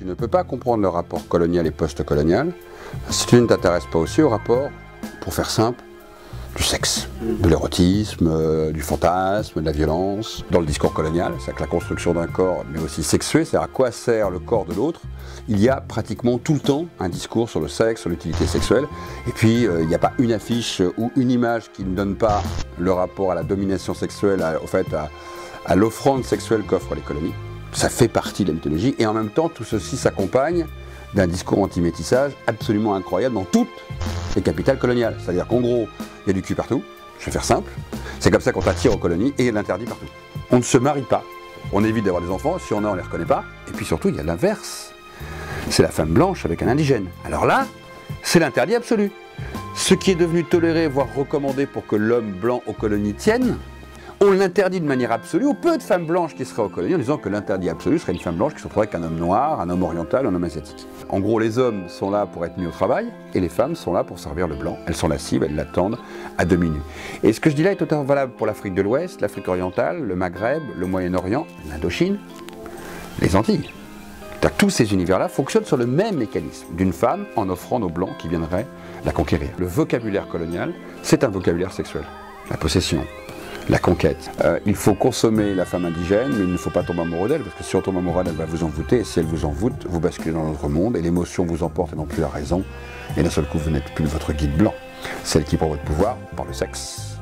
ne peux pas comprendre le rapport colonial et post-colonial si tu ne t'intéresses pas aussi au rapport, pour faire simple, du sexe, de l'érotisme, du fantasme, de la violence, dans le discours colonial, c'est-à-dire que la construction d'un corps, mais aussi sexué, c'est-à-dire à quoi sert le corps de l'autre. Il y a pratiquement tout le temps un discours sur le sexe, sur l'utilité sexuelle, et puis il n'y a pas une affiche ou une image qui ne donne pas le rapport à la domination sexuelle, à l'offrande sexuelle qu'offrent les colonies. Ça fait partie de la mythologie, et en même temps, tout ceci s'accompagne d'un discours anti-métissage absolument incroyable dans toutes les capitales coloniales. C'est-à-dire qu'en gros, il y a du cul partout, je vais faire simple, c'est comme ça qu'on t'attire aux colonies, et il y a l'interdit partout. On ne se marie pas, on évite d'avoir des enfants, si on a, on ne les reconnaît pas, et puis surtout, il y a l'inverse. C'est la femme blanche avec un indigène. Alors là, c'est l'interdit absolu. Ce qui est devenu toléré, voire recommandé pour que l'homme blanc aux colonies tienne, on l'interdit de manière absolue aux peu de femmes blanches qui seraient aux colonies en disant que l'interdit absolu serait une femme blanche qui se retrouverait avec un homme noir, un homme oriental, un homme asiatique. En gros, les hommes sont là pour être mis au travail et les femmes sont là pour servir le blanc. Elles sont la cible, elles l'attendent à demi nu. Et ce que je dis là est totalement valable pour l'Afrique de l'Ouest, l'Afrique orientale, le Maghreb, le Moyen-Orient, l'Indochine, les Antilles. Tous ces univers-là fonctionnent sur le même mécanisme d'une femme en offrant aux blancs qui viendraient la conquérir. Le vocabulaire colonial, c'est un vocabulaire sexuel. La possession, la conquête. Il faut consommer la femme indigène, mais il ne faut pas tomber amoureux d'elle, parce que si on tombe amoureux d'elle, elle va vous envoûter, et si elle vous envoûte, vous basculez dans notre monde, et l'émotion vous emporte et non plus la raison, et d'un seul coup, vous n'êtes plus votre guide blanc. Celle qui prend votre pouvoir par le sexe.